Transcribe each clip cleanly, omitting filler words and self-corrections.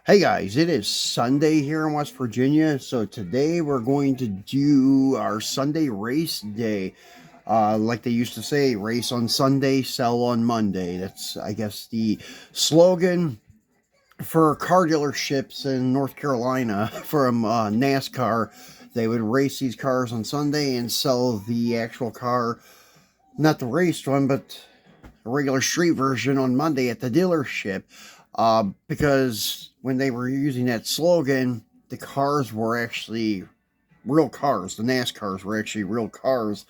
Hey guys, it is Sunday here in West Virginia, so today we're going to do our Sunday race day. Like they used to say, race on Sunday, sell on Monday. That's, I guess, the slogan for car dealerships in North Carolina from NASCAR. They would race these cars on Sunday and sell the actual car, not the raced one, but a regular street version on Monday at the dealership. Because when they were using that slogan, the cars were actually real cars. The NASCARs were actually real cars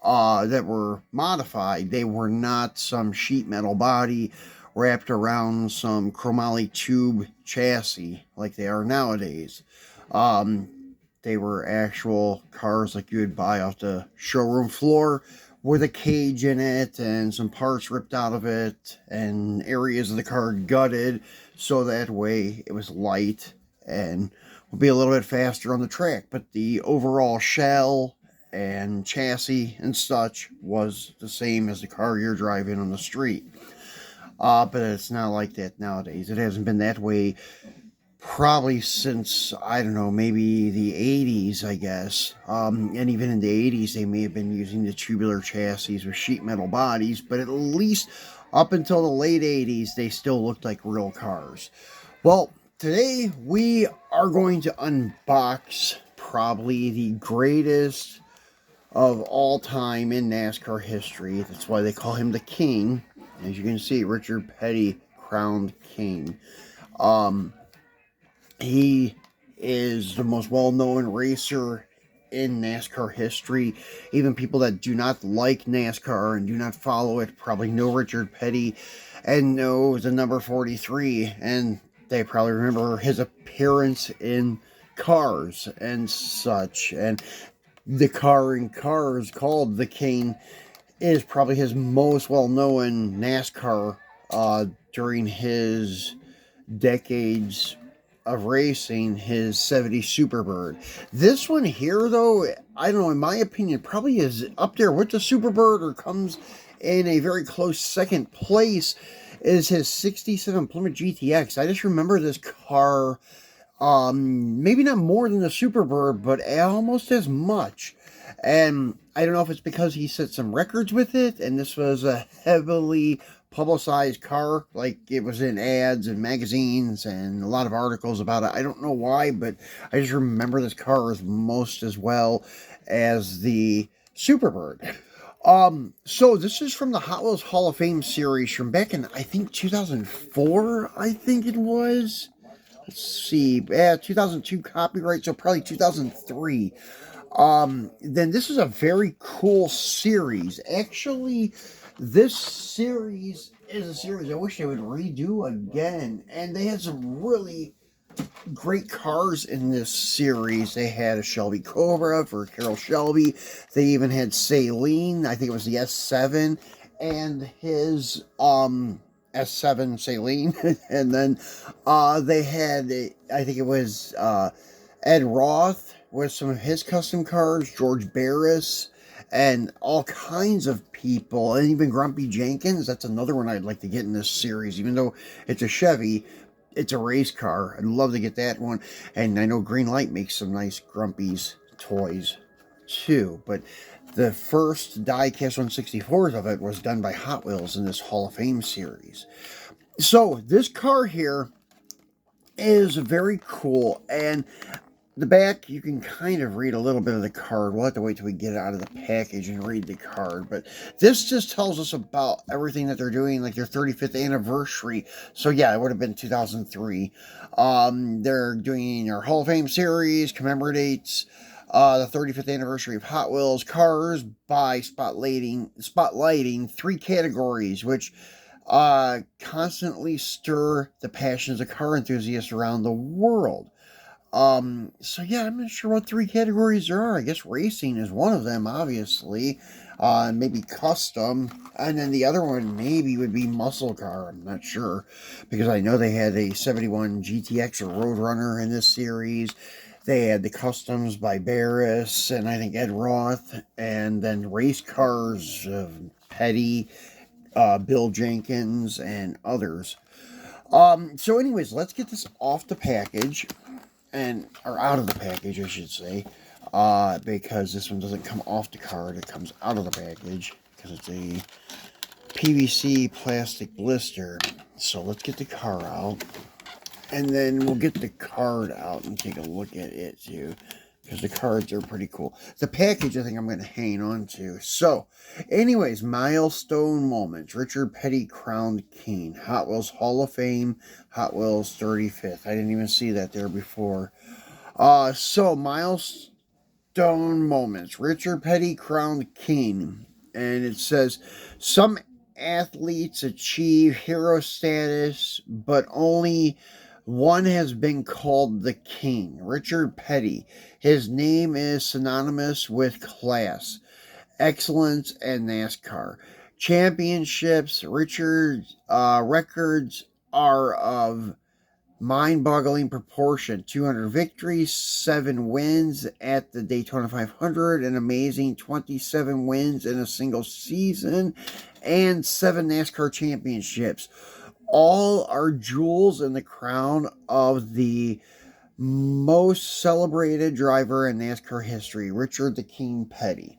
that were modified. They were not some sheet metal body wrapped around some chromoly tube chassis like they are nowadays. Um, they were actual cars like you would buy off the showroom floor with a cage in it and some parts ripped out of it and areas of the car gutted so that way it was light and would be a little bit faster on the track. But the overall shell and chassis and such was the same as the car you're driving on the street. But it's not like that nowadays. It hasn't been that way probably since, I don't know, maybe the 80s, I guess. And even in the 80s, they may have been using the tubular chassis with sheet metal bodies, but at least up until the late 80s, they still looked like real cars. Well, today we are going to unbox probably the greatest of all time in NASCAR history. That's why they call him the King. As you can see, Richard Petty, crowned King. He is the most well-known racer in NASCAR history. Even people that do not like NASCAR and do not follow it probably know Richard Petty and know the number 43, and they probably remember his appearance in Cars and such. And the car in Cars called the King is probably his most well-known NASCAR during his decades of racing, his 70 Superbird. This one here, though, I don't know, in my opinion, probably is up there with the Superbird or comes in a very close second place, is his 67 Plymouth GTX. I just remember this car, maybe not more than the Superbird, but almost as much. And I don't know if it's because he set some records with it, and this was a heavily publicized car, like it was in ads and magazines and a lot of articles about it. I don't know why, but I just remember this car as most as well as the Superbird. So this is from the Hot Wheels Hall of Fame series from back in, I think, 2004, I think it was. Let's see, 2002 copyright, so probably 2003. Then this is a very cool series. Actually, this series is a series I wish they would redo again. And they had some really great cars in this series. They had a Shelby Cobra for Carroll Shelby. They even had Saline, I think it was the S7, and his S7 Saline. And then they had, I think it was Ed Roth with some of his custom cars, George Barris, and all kinds of people, and even Grumpy Jenkins. That's another one I'd like to get in this series, even though it's a Chevy. It's a race car. I'd love to get that one. And I know Greenlight makes some nice Grumpy's toys too. But the first Diecast 164s of it was done by Hot Wheels in this Hall of Fame series. So this car here is very cool. And the back, you can kind of read a little bit of the card. We'll have to wait till we get it out of the package and read the card. But this just tells us about everything that they're doing, like their 35th anniversary. So yeah, it would have been 2003. They're doing their Hall of Fame series, commemorates the 35th anniversary of Hot Wheels cars by spotlighting three categories, which constantly stir the passions of car enthusiasts around the world. So yeah, I'm not sure what three categories there are. I guess racing is one of them, obviously. Maybe custom. And then the other one maybe would be muscle car. I'm not sure. Because I know they had a 71 GTX or Roadrunner in this series. They had the customs by Barris and I think Ed Roth. And then race cars of Petty, Bill Jenkins, and others. So anyways, let's get this off the package, or out of the package, I should say, because this one doesn't come off the card, it comes out of the package, because it's a PVC plastic blister. So let's get the car out, and then we'll get the card out and take a look at it too, because the cards are pretty cool. The package, I think I'm going to hang on to. So, anyways, milestone moments. Richard Petty crowned king. Hot Wheels Hall of Fame. Hot Wheels 35th. I didn't even see that there before. So milestone moments. Richard Petty crowned king. And it says, some athletes achieve hero status, but only one has been called the king. Richard Petty. His name is synonymous with class, excellence, and NASCAR. Championships, Richard's records are of mind-boggling proportion. 200 victories, 7 wins at the Daytona 500, an amazing 27 wins in a single season, and 7 NASCAR championships. All are jewels in the crown of the most celebrated driver in NASCAR history, Richard the King Petty.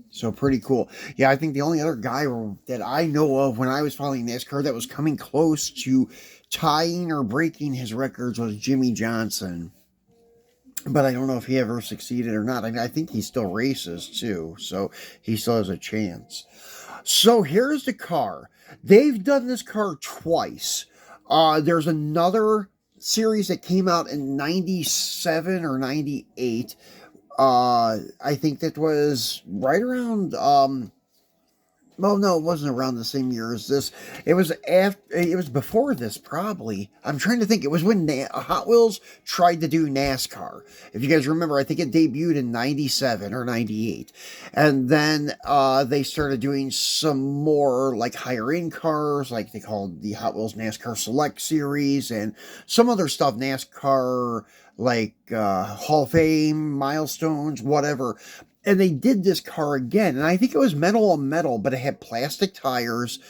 So pretty cool. Yeah, I think the only other guy that I know of when I was following NASCAR that was coming close to tying or breaking his records was Jimmy Johnson. But I don't know if he ever succeeded or not. I think he still races too, so he still has a chance. So here's the car. They've done this car twice. There's another series that came out in 97 or 98. I think that was right around well, no, it wasn't around the same year as this. It was after. It was before this, probably. I'm trying to think. It was when Hot Wheels tried to do NASCAR. If you guys remember, I think it debuted in '97 or '98, and then they started doing some more like higher end cars, like they called the Hot Wheels NASCAR Select Series, and some other stuff. NASCAR like Hall of Fame, milestones, whatever. And they did this car again, and I think it was metal on metal, but it had plastic tires,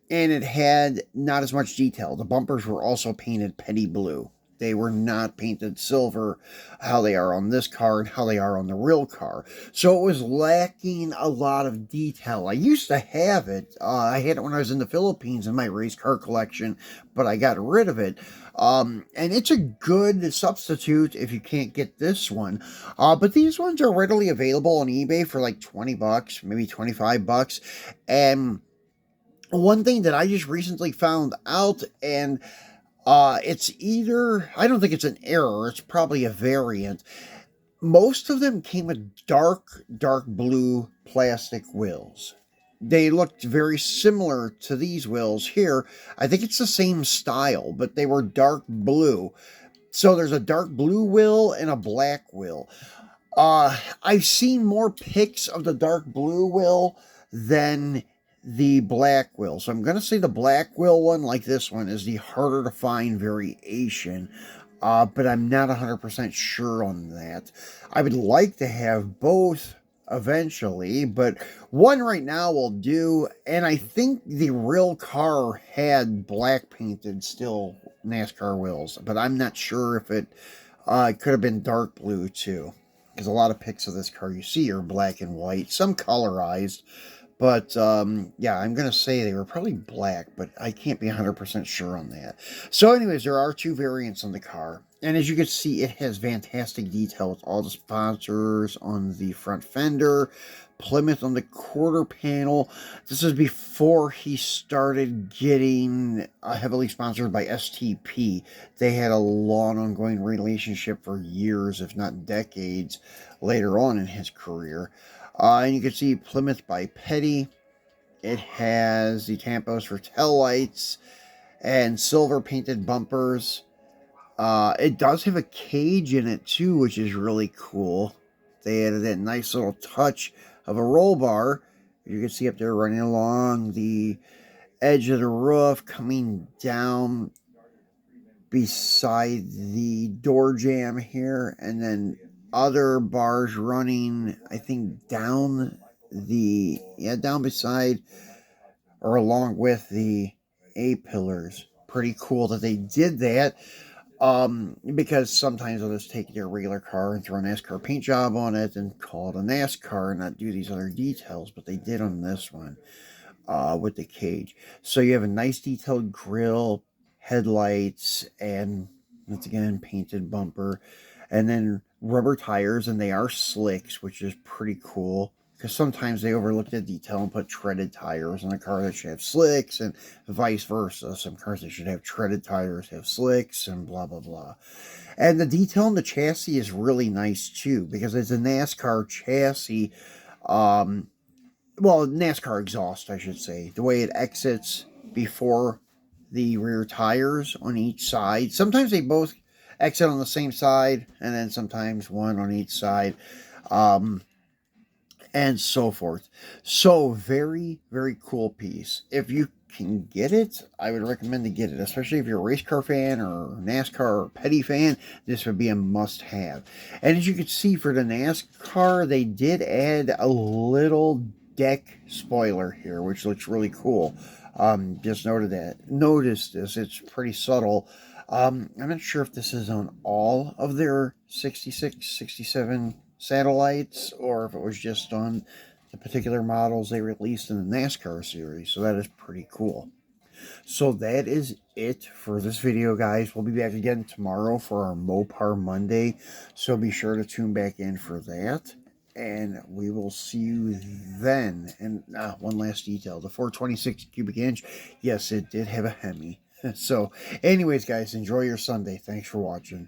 and it had not as much detail. The bumpers were also painted petty blue. They were not painted silver, how they are on this car and how they are on the real car. So it was lacking a lot of detail. I used to have it. I had it when I was in the Philippines in my race car collection, but I got rid of it. And it's a good substitute if you can't get this one. But these ones are readily available on eBay for like 20 bucks, maybe 25 bucks. And one thing that I just recently found out, and it's either, I don't think it's an error, it's probably a variant. Most of them came with dark blue plastic wheels. They looked very similar to these wheels here. I think it's the same style, but they were dark blue. So there's a dark blue wheel and a black wheel. I've seen more pics of the dark blue wheel than the black wheel. So I'm going to say the black wheel one, like this one, is the harder to find variation. But I'm not 100% sure on that. I would like to have both eventually, but one right now will do. And I think the real car had black painted still NASCAR wheels, but I'm not sure if it could have been dark blue too. Because a lot of pics of this car you see are black and white, some colorized. But yeah, I'm going to say they were probably black, but I can't be 100% sure on that. So anyways, there are 2 variants on the car. And as you can see, it has fantastic detail with all the sponsors on the front fender, Plymouth on the quarter panel. This is before he started getting heavily sponsored by STP. They had a long ongoing relationship for years, if not decades, later on in his career. And you can see Plymouth by Petty. It has the tampos for taillights and silver painted bumpers. It does have a cage in it too, which is really cool. They added that nice little touch of a roll bar. You can see up there running along the edge of the roof, coming down beside the door jamb here, and then other bars running, I think, down down beside or along with the A pillars. pretty cool that they did that. Because sometimes they'll just take their regular car and throw a NASCAR paint job on it and call it a NASCAR and not do these other details, but they did on this one, with the cage. So you have a nice detailed grille, headlights, and once again, painted bumper, and then rubber tires, and they are slicks, which is pretty cool. Because sometimes they overlook the detail and put treaded tires on a car that should have slicks, and vice versa. Some cars that should have treaded tires have slicks, and blah blah blah. And the detail in the chassis is really nice too, because it's a NASCAR chassis. Um, well, NASCAR exhaust, I should say. The way it exits before the rear tires on each side. Sometimes they both exit on the same side, and then sometimes one on each side. Um, and so forth. So very, very cool piece. If you can get it, I would recommend to get it, especially if you're a race car fan or NASCAR or Petty fan. This would be a must-have. And as you can see, for the NASCAR, they did add a little deck spoiler here, which looks really cool. Just noticed this. It's pretty subtle. I'm not sure if this is on all of their 66, 67 satellites, or if it was just on the particular models they released in the NASCAR series. So that is pretty cool. So that is it for this video, guys. We'll be back again tomorrow for our Mopar Monday. So be sure to tune back in for that. And we will see you then. And one last detail. The 426 cubic inch, yes, it did have a Hemi. So anyways, guys, enjoy your Sunday. Thanks for watching.